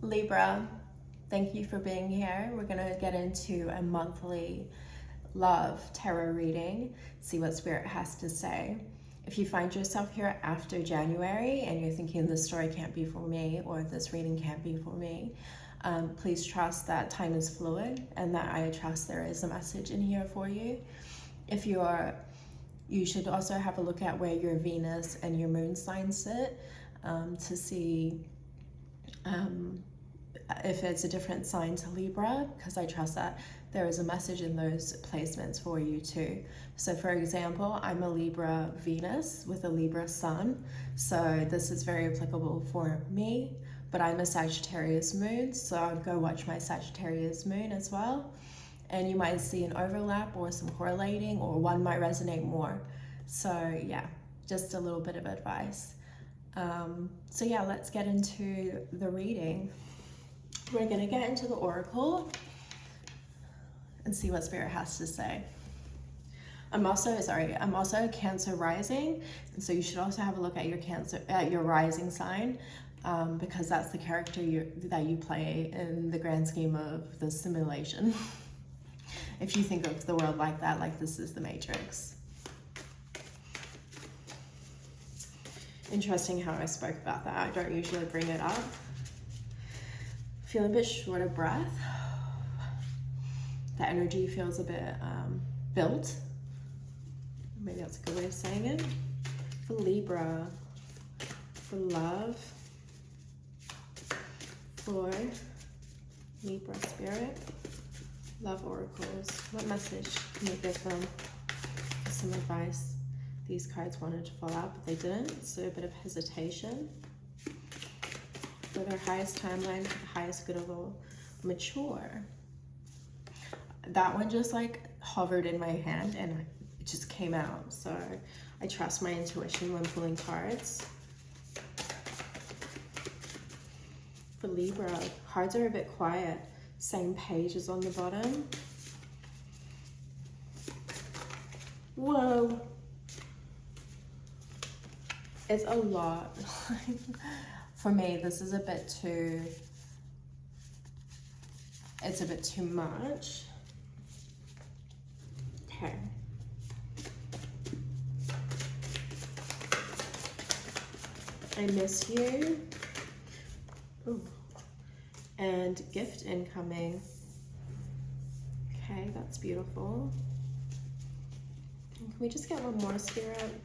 Libra, thank you for being here. We're going to get into a monthly love tarot reading, see what Spirit has to say. If you find yourself here after January and you're thinking this story can't be for me or this reading can't be for me, please trust that time is fluid and that I trust there is a message in here for you. You should also have a look at where your Venus and your moon signs sit to see if it's a different sign to Libra, because I trust that there is a message in those placements for you too. So for example, I'm a Libra Venus with a Libra Sun, so this is very applicable for me, but I'm a Sagittarius moon, so I'd go watch my Sagittarius moon as well, and you might see an overlap or some correlating, or one might resonate more. So yeah, just a little bit of advice. So yeah, let's get into the reading. We're going to get into the oracle and see what Spirit has to say. I'm also a Cancer rising, and so you should also have a look at your rising sign, because that's the character that you play in the grand scheme of the simulation. If you think of the world like that, like this is the Matrix. Interesting how I spoke about that. I don't usually bring it up. Feeling a bit short of breath. The energy feels a bit built. Maybe that's a good way of saying it. For Libra, for love, for Libra Spirit, love oracles. What message can you give them? Some advice. These cards wanted to fall out, but they didn't, so a bit of hesitation. For their highest timeline, for the highest good of all, mature. That one just like hovered in my hand and it just came out. So I trust my intuition when pulling cards. For Libra, cards are a bit quiet. Same page as on the bottom. Whoa. It's a lot. For me, this is a bit too, it's a bit too much. Okay. I miss you. Ooh. And gift incoming. Okay, that's beautiful. Can we just get one more, Spirit?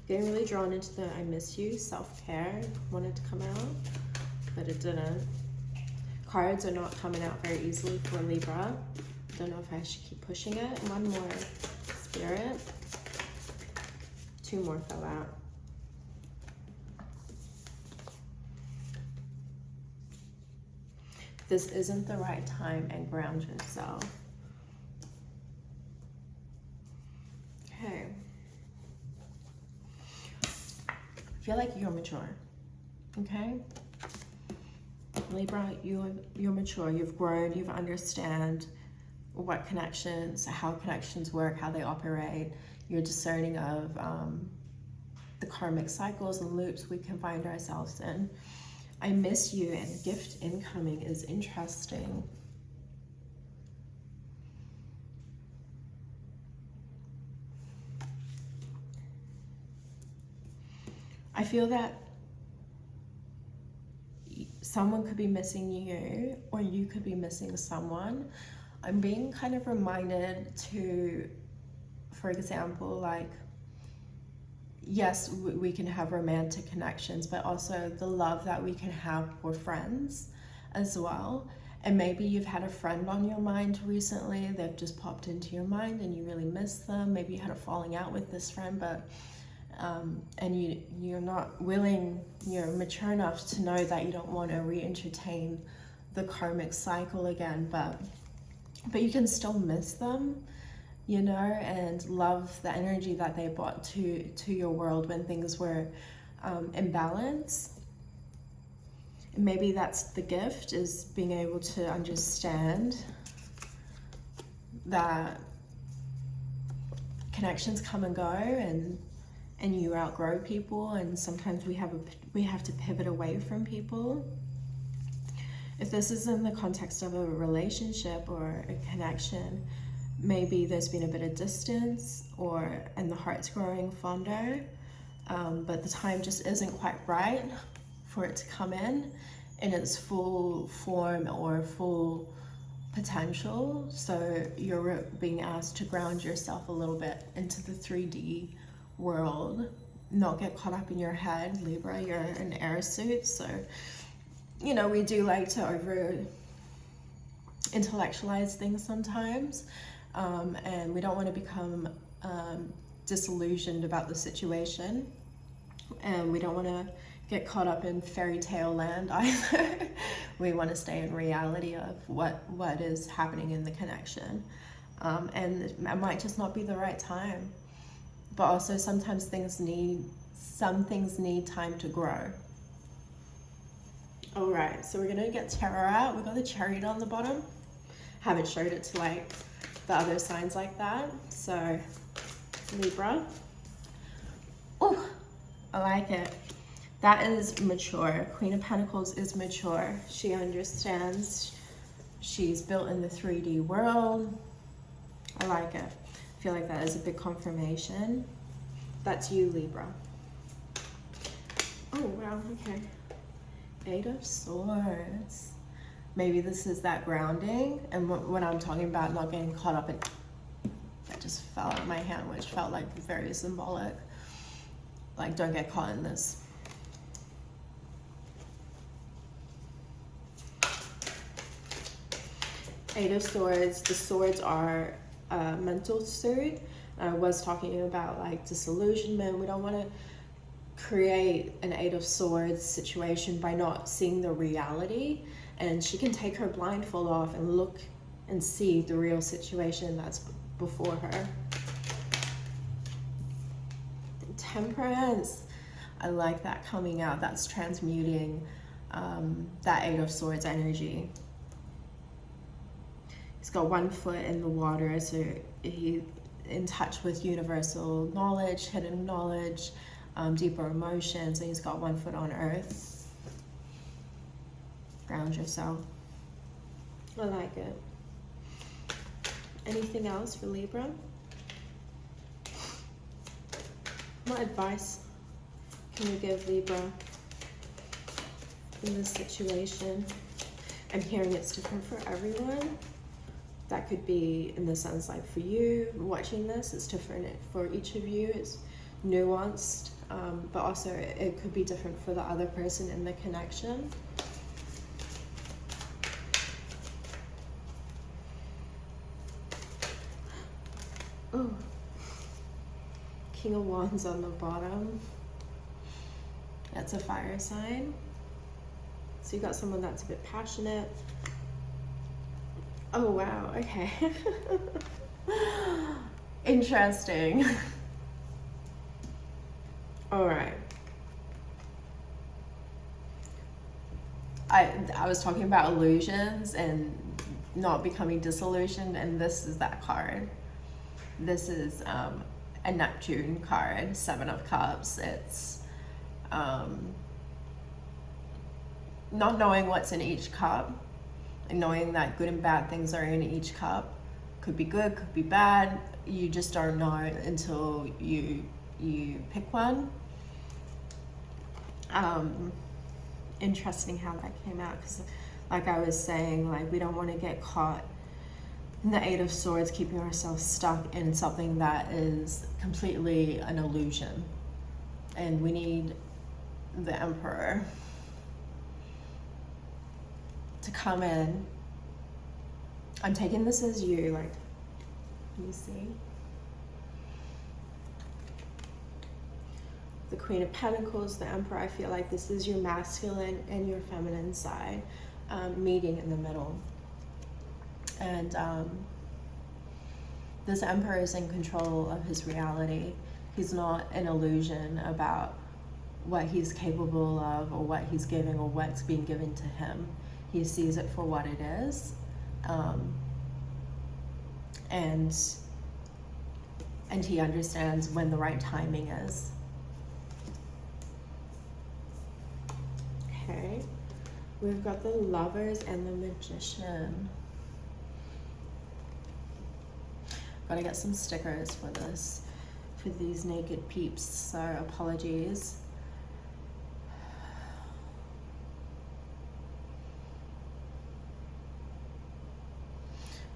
Getting really drawn into the I miss you, self-care wanted to come out, but it didn't. Cards are not coming out very easily for Libra. Don't know if I should keep pushing it. One more, Spirit. Two more fell out. This isn't the right time, and ground yourself. Okay. I feel like you're mature, okay? Libra, you're mature, you've grown, you've understand what connections, how connections work, how they operate. You're discerning of the karmic cycles and loops we can find ourselves in. I miss you and gift incoming is interesting. I feel that someone could be missing you, or you could be missing someone. I'm being kind of reminded to, for example, like, yes, we can have romantic connections, but also the love that we can have for friends as well. And maybe you've had a friend on your mind recently, they've just popped into your mind and you really miss them. Maybe you had a falling out with this friend, but and you're not willing, you're mature enough to know that you don't want to re-entertain the karmic cycle again, but you can still miss them, you know, and love the energy that they brought to your world when things were in balance. And maybe that's the gift, is being able to understand that connections come and go, and and you outgrow people, and sometimes we have to pivot away from people. If this is in the context of a relationship or a connection, maybe there's been a bit of distance, and the heart's growing fonder, but the time just isn't quite right for it to come in its full form or full potential. So you're being asked to ground yourself a little bit into the 3D world, not get caught up in your head. Libra, you're an air suit, so you know, we do like to over intellectualize things sometimes, and we don't want to become disillusioned about the situation, and we don't want to get caught up in fairy tale land either. We want to stay in reality of what is happening in the connection, and it might just not be the right time, but also sometimes some things need time to grow. All right, so we're gonna get tarot out. We've got the Chariot on the bottom. Haven't showed it to like the other signs like that. So Libra. Oh, I like it. That is mature. Queen of Pentacles is mature. She understands. She's built in the 3D world. I like it. I feel like that is a big confirmation. That's you, Libra. Oh, wow, okay. 8 of Swords. Maybe this is that grounding, and when I'm talking about not getting caught up in, that just fell out of my hand, which felt like very symbolic. Like, don't get caught in this. Eight of Swords. The swords are a mental suit. I was talking about like disillusionment. We don't want to create an 8 of Swords situation by not seeing the reality, and she can take her blindfold off and look and see the real situation that's before her. Temperance. I like that coming out. That's transmuting that 8 of Swords energy. He's got one foot in the water, so he's in touch with universal knowledge, hidden knowledge, deeper emotions, and he's got one foot on earth. Ground yourself. I like it. Anything else for Libra? What advice can we give Libra in this situation? I'm hearing it's different for everyone. That could be in the sense like for you watching this, it's different for each of you. It's nuanced, but also it could be different for the other person in the connection. Oh, King of Wands on the bottom. That's a fire sign. So you got someone that's a bit passionate. Oh wow, okay. Interesting. All right. I was talking about illusions and not becoming disillusioned, and this is that card. This is a Neptune card, 7 of Cups. It's not knowing what's in each cup, and knowing that good and bad things are in each cup. Could be good, could be bad. You just don't know until you pick one. Interesting how that came out, because like I was saying, like we don't want to get caught in the 8 of Swords, keeping ourselves stuck in something that is completely an illusion. And we need the Emperor to come in. I'm taking this as you, like, you see? The Queen of Pentacles, the Emperor, I feel like this is your masculine and your feminine side meeting in the middle. And this Emperor is in control of his reality. He's not an illusion about what he's capable of or what he's giving or what's being given to him. He sees it for what it is. And he understands when the right timing is. We've got the Lovers and the Magician. Gotta get some stickers for this, for these naked peeps, so apologies.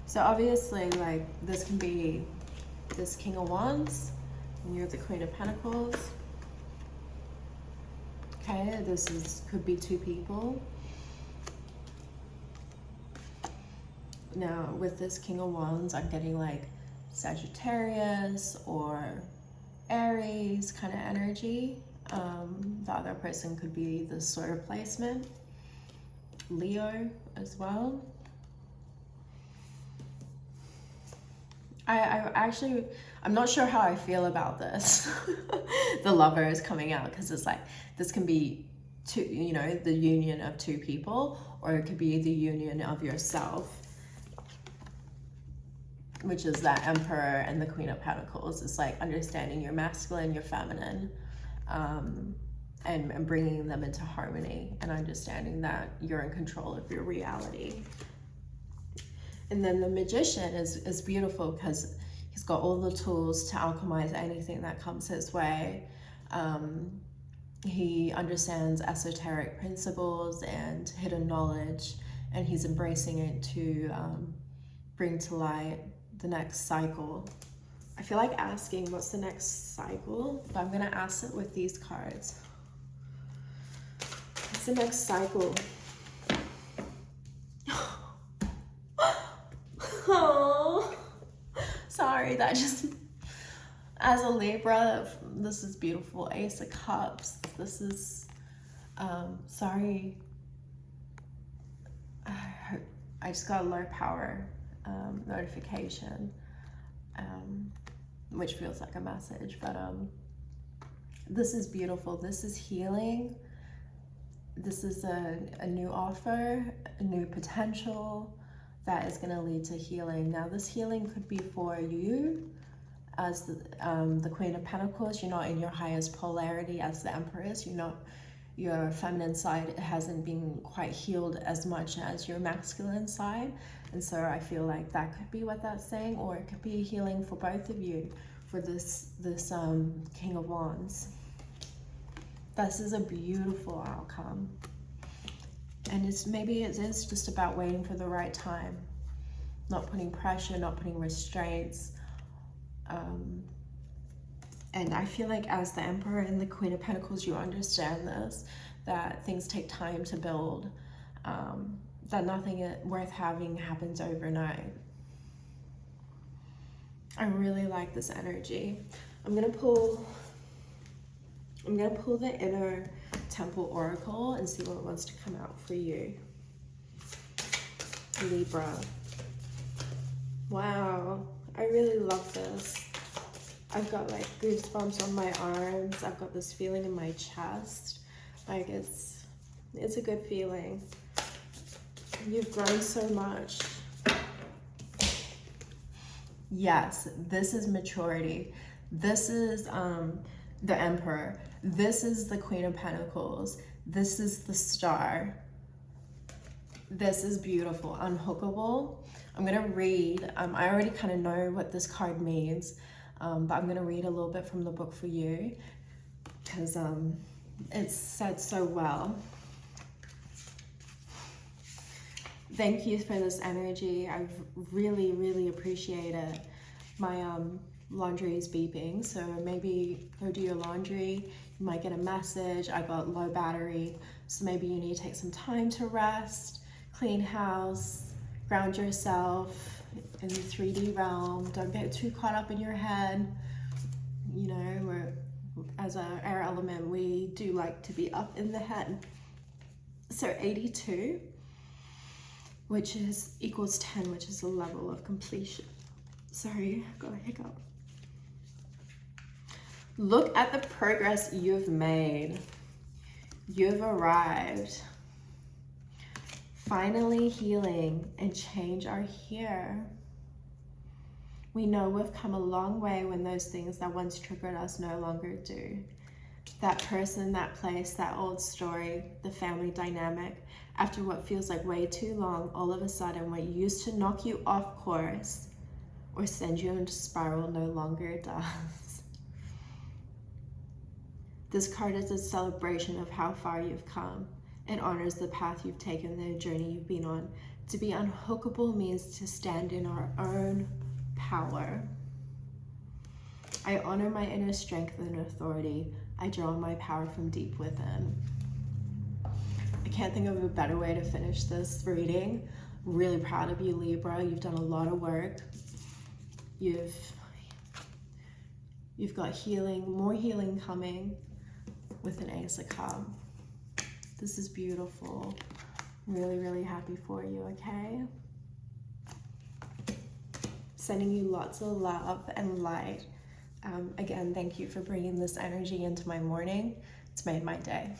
So obviously, like, this can be this King of Wands, and you're the Queen of Pentacles. Okay, could be two people. Now, with this King of Wands, I'm getting like Sagittarius or Aries kind of energy. The other person could be this sort of placement. Leo as well. I'm not sure how I feel about this. The Lover is coming out because it's like, this can be two, you know, the union of two people, or it could be the union of yourself, which is that Emperor and the Queen of Pentacles. It's like understanding your masculine, your feminine, and bringing them into harmony, and understanding that you're in control of your reality. And then the Magician is beautiful because he's got all the tools to alchemize anything that comes his way. He understands esoteric principles and hidden knowledge, and he's embracing it to bring to light the next cycle. I feel like asking what's the next cycle, but I'm gonna ask it with these cards. What's the next cycle? Oh, sorry, that just, as a Libra, this is beautiful. Ace of Cups. This is, sorry, I just got a low power notification, which feels like a message, but this is beautiful. This is healing. This is a new offer, a new potential that is going to lead to healing. Now, this healing could be for you as the Queen of Pentacles. You're not in your highest polarity as the Empress. You're not, your feminine side hasn't been quite healed as much as your masculine side. And so I feel like that could be what that's saying, or it could be healing for both of you for this King of Wands. This is a beautiful outcome. And maybe it is just about waiting for the right time, not putting pressure, not putting restraints. And I feel like as the Emperor and the Queen of Pentacles, you understand this, that things take time to build, that nothing worth having happens overnight. I really like this energy. I'm gonna pull the inner Temple Oracle and see what wants to come out for you. Libra. Wow, I really love this. I've got like goosebumps on my arms. I've got this feeling in my chest. Like it's a good feeling. You've grown so much. Yes, this is maturity. This is the Emperor. This is the Queen of Pentacles. This is the Star. This is beautiful. Unhookable. I'm gonna read. I already kind of know what this card means, but I'm gonna read a little bit from the book for you because it's said so well. Thank you for this energy. I really, really appreciate it. My laundry is beeping, so maybe go do your laundry. You might get a message. I got low battery, so maybe you need to take some time to rest, clean house, ground yourself in the 3D realm. Don't get too caught up in your head. You know, as an air element, we do like to be up in the head. So 82, which is equals 10, which is a level of completion. Sorry, I got a hiccup. Look at the progress you've made. You've arrived. Finally, healing and change are here. We know we've come a long way when those things that once triggered us no longer do. that person, that place, that old story, the family dynamic, after what feels like way too long, all of a sudden what used to knock you off course or send you into spiral no longer does. This card is a celebration of how far you've come. It honors the path you've taken, the journey you've been on. To be unhookable means to stand in our own power. I honor my inner strength and authority. I draw my power from deep within. I can't think of a better way to finish this reading. Really proud of you, Libra. You've done a lot of work. You've got healing, more healing coming with an Ace of Cups. This is beautiful. Really, really happy for you, okay? Sending you lots of love and light. Again, thank you for bringing this energy into my morning. It's made my day.